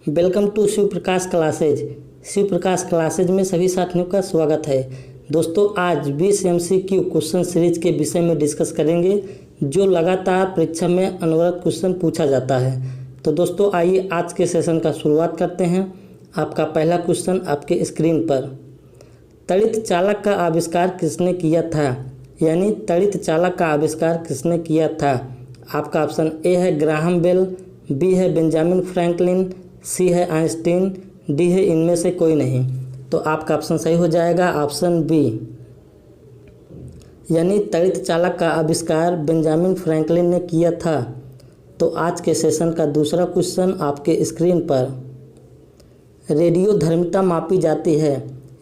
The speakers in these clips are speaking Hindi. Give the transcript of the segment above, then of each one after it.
Welcome to Shiv Prakash classes. Shiv Prakash classes में सभी साथियों का स्वागत है। दोस्तों, आज 20 MCQ क्वेश्चन सीरीज के विषय में डिस्कस करेंगे जो लगातार परीक्षा में अनवरत क्वेश्चन पूछा जाता है। तो दोस्तों, आइए आज के सेशन का शुरुआत करते हैं। आपका पहला क्वेश्चन आपके स्क्रीन पर, तड़ित चालक का आविष्कार किसने किया था? यानी तड़ित चालक का आविष्कार किसने किया था? आपका ऑप्शन ए है ग्राहम बेल, बी है बेंजामिन फ्रैंकलिन, सी है आइंस्टीन, डी है इनमें से कोई नहीं। तो आपका ऑप्शन सही हो जाएगा ऑप्शन बी, यानी तड़ित चालक का आविष्कार बेंजामिन फ्रैंकलिन ने किया था। तो आज के सेशन का दूसरा क्वेश्चन आपके स्क्रीन पर, रेडियोधर्मिता मापी जाती है,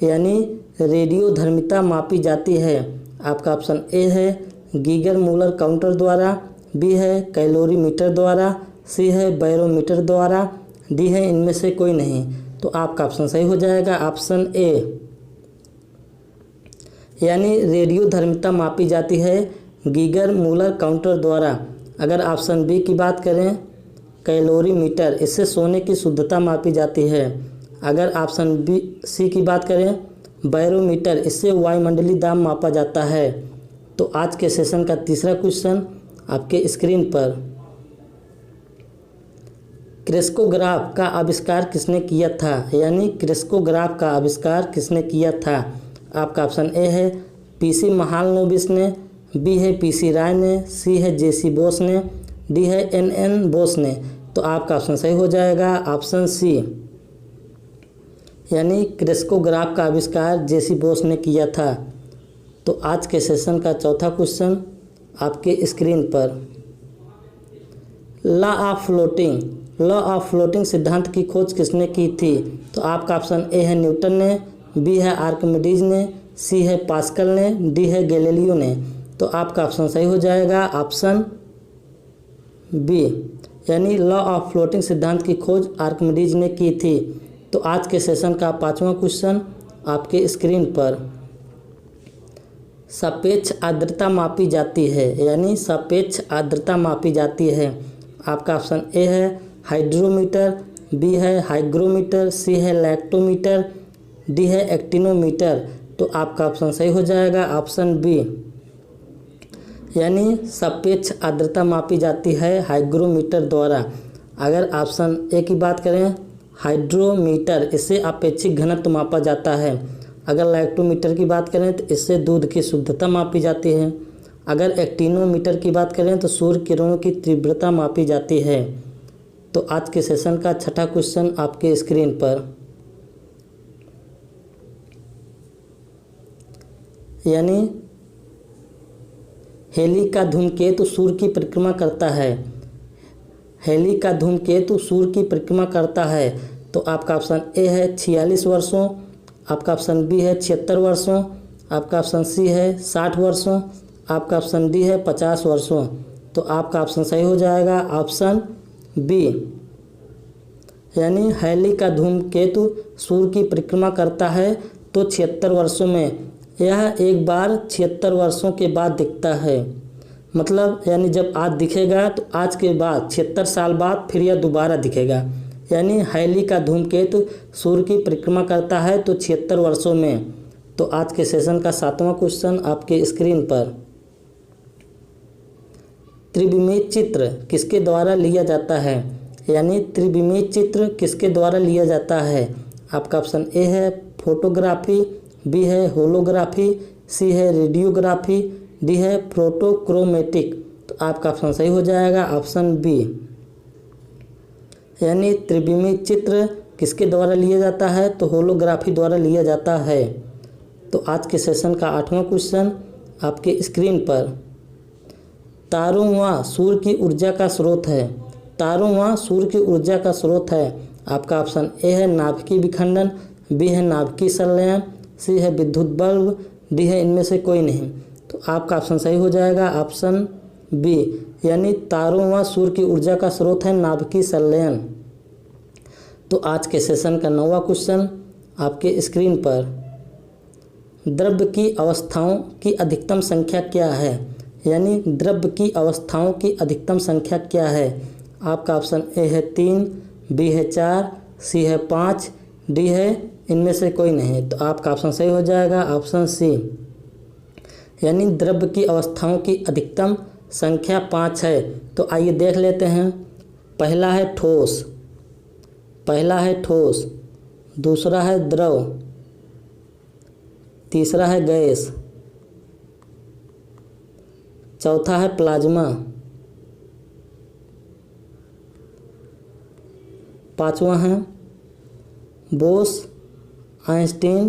यानी रेडियोधर्मिता मापी जाती है। आपका ऑप्शन ए है गीगर मूलर काउंटर द्वारा, बी है कैलोरीमीटर द्वारा, सी है बैरोमीटर द्वारा, डी है इनमें से कोई नहीं। तो आपका ऑप्शन सही हो जाएगा ऑप्शन ए, यानी रेडियोधर्मिता मापी जाती है गीगर मूलर काउंटर द्वारा। अगर ऑप्शन बी की बात करें कैलोरीमीटर, इससे सोने की शुद्धता मापी जाती है। अगर ऑप्शन बी सी की बात करें बैरोमीटर, इससे वायुमंडलीय दाब मापा जाता है। तो आज के सेशन का तीसरा क्वेश्चन आपके स्क्रीन पर, क्रेस्कोग्राफ का आविष्कार किसने किया था? यानी क्रेस्कोग्राफ का आविष्कार किसने किया था? आपका ऑप्शन ए है पीसी महालनोबिस ने, बी है पीसी राय ने, सी है जेसी बोस ने, डी है एनएन बोस ने। तो आपका ऑप्शन सही हो जाएगा ऑप्शन सी, यानी क्रेस्कोग्राफ का आविष्कार जेसी बोस ने किया था। तो आज के सेशन का चौथा क्वेश्चन आपके स्क्रीन पर, law of floating, law of floating सिद्धांत की खोज किसने की थी? तो आपका ऑप्शन ए है न्यूटन ने, बी है आर्किमिडीज ने, सी है पास्कल ने, डी है गैलीलियो ने। तो आपका ऑप्शन सही हो जाएगा ऑप्शन बी, यानी लॉ ऑफ फ्लोटिंग सिद्धांत की खोज आर्किमिडीज ने की थी। तो आज के सेशन का पांचवा क्वेश्चन आपके स्क्रीन पर, सापेक्ष आर्द्रता मापी जाती है, यानी सापेक्ष आर्द्रता मापी जाती है। आपका ऑप्शन ए है हाइड्रोमीटर, बी है हाइग्रोमीटर, सी है लैक्टोमीटर, डी है एक्टिनोमीटर। तो आपका ऑप्शन सही हो जाएगा ऑप्शन बी, यानी सापेक्ष आर्द्रता मापी जाती है हाइग्रोमीटर द्वारा। अगर ऑप्शन ए की बात करें हाइड्रोमीटर, इससे अपेक्षिक घनत्व मापा जाता है। अगर लैक्टोमीटर की बात करें तो इससे दूध की शुद्धता मापी जाती है। अगर एक्टिनोमीटर की बात करें तो सूर्य किरणों की तीव्रता मापी जाती है। तो आज के सेशन का छठा क्वेश्चन आपके स्क्रीन पर, यानी हेली का धूमकेतु सूर्य की परिक्रमा करता है, हेली का धूमकेतु सूर्य की परिक्रमा करता है। तो आपका ऑप्शन ए है 46 वर्षों, आपका ऑप्शन बी है 76 वर्षों, आपका ऑप्शन सी है 60 वर्षों, आपका ऑप्शन डी है 50 वर्षों। तो आपका ऑप्शन सही हो जाएगा ऑप्शन बी, यानी हेली का धूमकेतु सूर्य की परिक्रमा करता है तो 76 वर्षों में, यह एक बार 76 वर्षों के बाद दिखता है। मतलब यानी जब आज दिखेगा तो आज के बाद 76 साल बाद फिर यह दोबारा दिखेगा। यानी हेली का धूमकेतु सूर्य की परिक्रमा करता है तो 76 वर्षों में। तो आज के सेशन का सातवां क्वेश्चन आपके स्क्रीन पर, त्रिविमीय चित्र किसके द्वारा लिया जाता है? यानी त्रिविमीय चित्र किसके द्वारा लिया जाता है? आपका ऑप्शन ए है फोटोग्राफी, बी है होलोग्राफी, सी है रेडियोग्राफी, डी है फोटोक्रोमेटिक। तो आपका ऑप्शन सही हो जाएगा ऑप्शन बी, यानी त्रिविमीय चित्र किसके द्वारा लिया जाता है? तो होलोग्राफी द्वारा लिया जाता है। तो आज के सेशन का आठवां क्वेश्चन आपके स्क्रीन पर, तारों व सूर्य की ऊर्जा का स्रोत है, तारों व सूर्य की ऊर्जा का स्रोत है। आपका ऑप्शन ए है नाभिकीय विखंडन, बी है नाभिकीय संलयन, सी है विद्युत बल्ब, डी है इनमें से कोई नहीं। तो आपका ऑप्शन सही हो जाएगा ऑप्शन बी, यानी तारों व सूर्य की ऊर्जा का स्रोत है नाभिकीय संलयन। तो आज के सेशन का नौवां क्वेश्चन आपके स्क्रीन पर, द्रव्य की अवस्थाओं की अधिकतम संख्या क्या है? यानी द्रव्य की अवस्थाओं की अधिकतम संख्या क्या है? आपका ऑप्शन ए है 3, बी है 4, सी है 5, डी है इनमें से कोई नहीं। तो आपका ऑप्शन सही हो जाएगा ऑप्शन सी, यानी द्रव्य की अवस्थाओं की अधिकतम संख्या 5 है। तो आइए देख लेते हैं। पहला है ठोस, दूसरा है द्रव, तीसरा है गैस, चौथा है प्लाज्मा, पांचवा है बोस-आइंस्टीन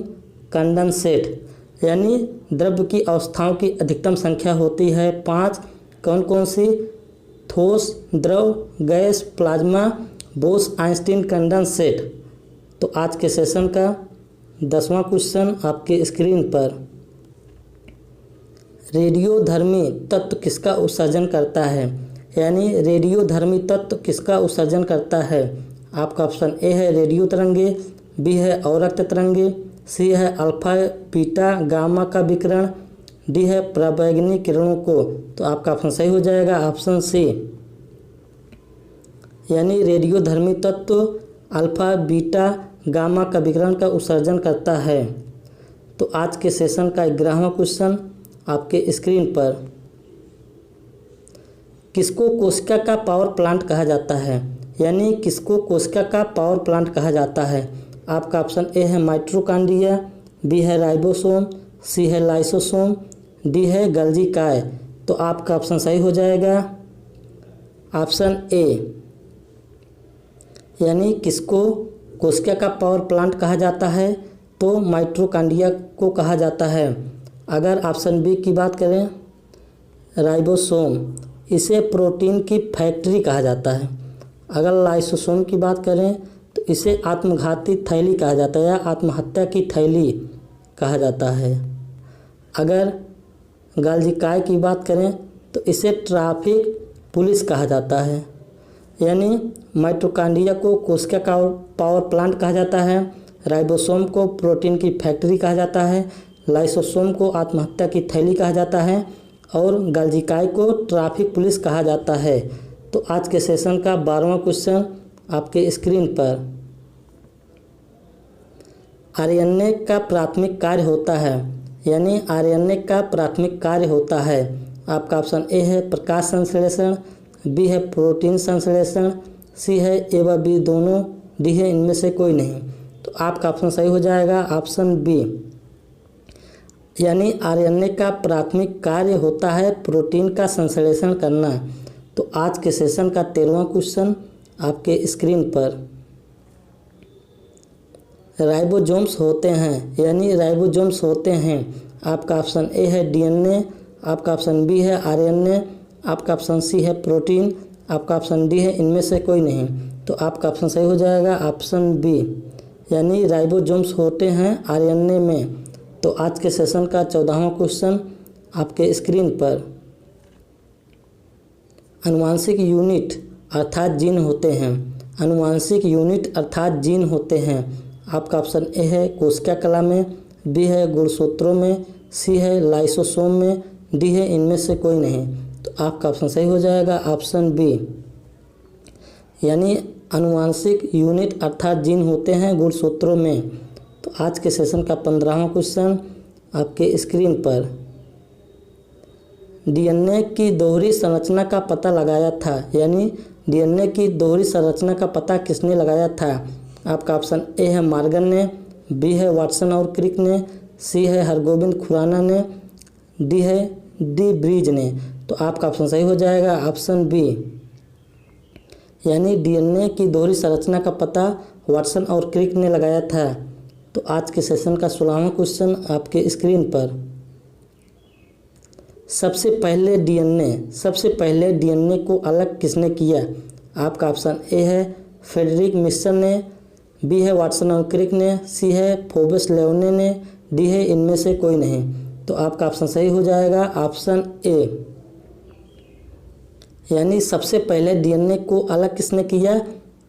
कंडेंसेट। यानी द्रव्य की अवस्थाओं की अधिकतम संख्या होती है 5। कौन कौन सी? ठोस, द्रव, गैस, प्लाज्मा, बोस-आइंस्टीन कंडेंसेट। तो आज के सेशन का 10वां क्वेश्चन आपके स्क्रीन पर। रेडियोधर्मी तत्व किसका उत्सर्जन करता है? यानी रेडियोधर्मी तत्व किसका उत्सर्जन करता है? आपका ऑप्शन ए है रेडियो तरंगे, बी है अवरक्त तरंगे, सी है अल्फा बीटा गामा का विकिरण, डी है पराबैंगनी किरणों को। तो आपका ऑप्शन सही हो जाएगा ऑप्शन सी, यानी रेडियोधर्मी तत्व अल्फा बीटा गामा का विकिरण का उत्सर्जन करता है। तो आज के सेशन का 11वां क्वेश्चन आपके स्क्रीन पर। किसको कोशिका का पावर प्लांट कहा जाता है? यानी किसको कोशिका का पावर प्लांट कहा जाता है? आपका ऑप्शन ए है माइटोकॉन्ड्रिया, बी है राइबोसोम, सी है लाइसोसोम, डी है गोल्गी काय। तो आपका ऑप्शन सही हो जाएगा ऑप्शन ए, यानी किसको कोशिका का पावर प्लांट कहा जाता है? तो माइटोकॉन्ड्रिया को कहा जाता है। अगर ऑप्शन बी की बात करें राइबोसोम, इसे प्रोटीन की फैक्ट्री कहा जाता है। अगर लाइसोसोम की बात करें तो इसे आत्मघाती थैली कहा जाता है या आत्महत्या की थैली कहा जाता है। अगर गोल्गी काय की बात करें तो इसे ट्रैफिक पुलिस कहा जाता है। यानी माइटोकॉन्ड्रिया को कोशिका का पावर प्लांट कहा जाता है, राइबोसोम को प्रोटीन की फैक्ट्री कहा जाता है, लाइसोसोम को आत्महत्या की थैली कहा जाता है और गोल्गी काय को ट्रैफिक पुलिस कहा जाता है। तो आज के सेशन का 12वां क्वेश्चन आपके स्क्रीन पर। आरएनए का प्राथमिक कार्य होता है, यानी आरएनए का प्राथमिक कार्य होता है। आपका ऑप्शन ए है प्रकाश संश्लेषण, बी है प्रोटीन संश्लेषण, सी है ए व बी दोनों, डी है इनमें से कोई नहीं। तो आपका ऑप्शन सही हो जाएगा ऑप्शन बी, यानी आरएनए का प्राथमिक कार्य होता है प्रोटीन का संश्लेषण करना। तो आज के सेशन का 13वां क्वेश्चन आपके स्क्रीन पर। राइबोसोम्स होते हैं, यानी राइबोसोम्स होते हैं। आपका ऑप्शन ए है डीएनए, आपका ऑप्शन बी है आरएनए, आपका ऑप्शन सी है प्रोटीन, आपका ऑप्शन डी है इनमें से कोई नहीं। तो आपका ऑप्शन सही हो जाएगा ऑप्शन बी, यानी राइबोसोम्स होते हैं आरएनए में। तो आज के सेशन का 14वां क्वेश्चन आपके स्क्रीन पर। आनुवांशिक यूनिट अर्थात जीन होते हैं। आनुवांशिक यूनिट अर्थात जीन होते हैं। आपका ऑप्शन ए है कोशिका कला में, बी है गुणसूत्रों में, सी है लाइसोसोम में, डी है इनमें से कोई नहीं। तो आपका ऑप्शन सही हो जाएगा ऑप्शन बी, यानी आनुवांशिक यूनिट अर्थात जीन होते हैं गुणसूत्रों में। तो आज के सेशन का 15वां क्वेश्चन आपके स्क्रीन पर। डीएनए की दोहरी संरचना का पता लगाया था, यानी डीएनए की दोहरी संरचना का पता किसने लगाया था? आपका ऑप्शन ए है मॉर्गन ने, बी है वाटसन और क्रिक ने, सी है हरगोबिंद खुराना ने, डी है डी ब्रीज ने। तो आपका ऑप्शन सही हो जाएगा ऑप्शन बी, यानी डीएनए की दोहरी संरचना का पता वाटसन और क्रिक ने लगाया था। तो आज के सेशन का 16वां क्वेश्चन आपके स्क्रीन पर। सबसे पहले डीएनए को अलग किसने किया? आपका ऑप्शन ए है फ्रेडरिक मिशन ने, बी है वाटसन और क्रिक ने, सी है फोबस लेओने ने, डी है इनमें से कोई नहीं। तो आपका ऑप्शन सही हो जाएगा ऑप्शन ए, यानी सबसे पहले डीएनए को अलग किसने किया?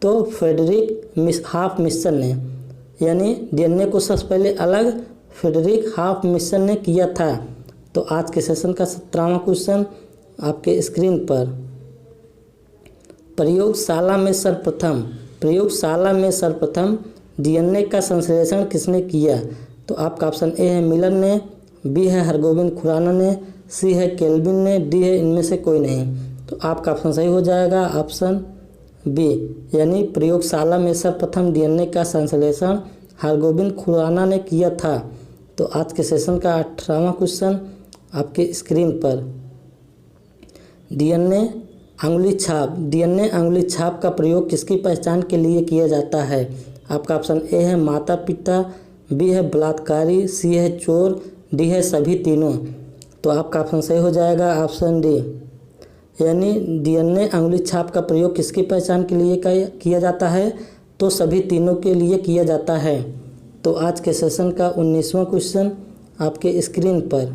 तो फ्रेडरिक हाफ मिशन ने, यानी डीएनए को सबसे पहले अलग फ्रेडरिक हाफ मिशन ने किया था। तो आज के सेशन का 17वां क्वेश्चन आपके स्क्रीन पर। प्रयोगशाला में सर्वप्रथम प्रयोगशाला में सर्वप्रथम डीएनए का संश्लेषण किसने किया? तो आपका ऑप्शन ए है मिलर ने, बी है हरगोबिंद खुराना ने, सी है केल्विन ने, डी है इनमें से कोई नहीं। तो आपका ऑप्शन सही हो जाएगा ऑप्शन बी, यानी प्रयोगशाला में सर्वप्रथम डीएनए का संश्लेषण हरगोबिंद खुराना ने किया था। तो आज के सेशन का 18वां क्वेश्चन आपके स्क्रीन पर। डीएनए अंगुली छाप। डीएनए अंगुली छाप का प्रयोग किसकी पहचान के लिए किया जाता है? आपका ऑप्शन ए है माता पिता, बी है बलात्कारी, सी है चोर, डी है सभी तीनों। तो आपका ऑप्शन सही हो जाएगा ऑप्शन डी, यानी डीएनए अंगुली छाप का प्रयोग किसकी पहचान के लिए किया जाता है? तो सभी तीनों के लिए किया जाता है। तो आज के सेशन का 19वां क्वेश्चन आपके स्क्रीन पर।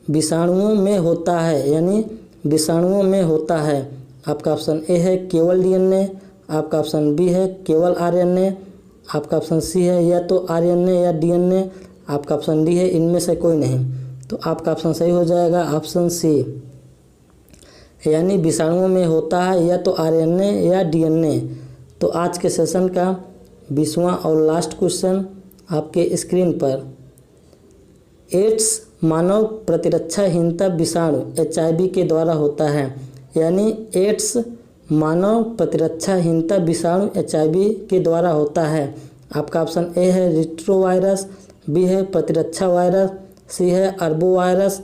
विषाणुओं में होता है, यानी विषाणुओं में होता है। आपका ऑप्शन ए है केवल डीएनए, आपका ऑप्शन बी है केवल आरएनए, आपका ऑप्शन सी है या तो आरएनए या डीएनए, आपका ऑप्शन डी है इनमें से कोई नहीं। तो आपका ऑप्शन सही हो जाएगा ऑप्शन सी, यानी विषाणुओं में होता है या तो आरएनए या डीएनए। तो आज के सेशन का 20वां और लास्ट क्वेश्चन आपके स्क्रीन पर। एड्स मानव प्रतिरक्षाहीनता विषाणु HIV के द्वारा होता है, यानी एड्स मानव प्रतिरक्षाहीनता विषाणु HIV के द्वारा होता है। आपका ऑप्शन ए है रिट्रोवायरस, बी है प्रतिरक्षा वायरस, सी है अरबो वायरस,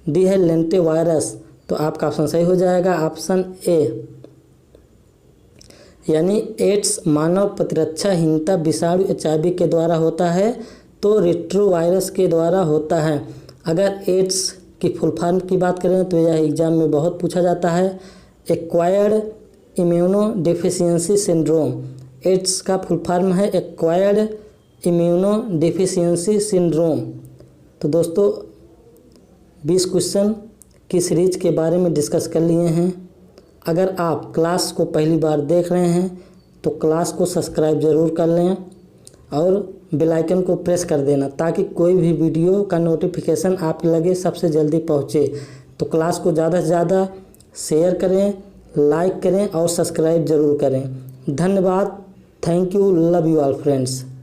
डी है लेंटे वायरस। तो आपका ऑप्शन सही हो जाएगा ऑप्शन ए, यानी एड्स मानव प्रतिरक्षाहीनता विषाणु HIV के द्वारा होता है तो रिट्रोवायरस के द्वारा होता है। अगर एड्स की फुल फॉर्म की बात करें तो यह एग्जाम में बहुत पूछा जाता है, acquired immunodeficiency syndrome. AIDS का फुल फॉर्म है एक्वायर्ड इम्यूनो डिफिशियंसी सिंड्रोम। तो दोस्तों 20 क्वेश्चन की सीरीज के बारे में डिस्कस कर लिए हैं। अगर आप क्लास को पहली बार देख रहे हैं तो क्लास को सब्सक्राइब ज़रूर कर लें और बेल आइकन को प्रेस कर देना ताकि कोई भी वीडियो का नोटिफिकेशन आप लगे सबसे जल्दी पहुंचे। तो क्लास को ज़्यादा से ज़्यादा शेयर करें, लाइक करें और सब्सक्राइब ज़रूर करें। धन्यवाद। Thank you. Love you all friends.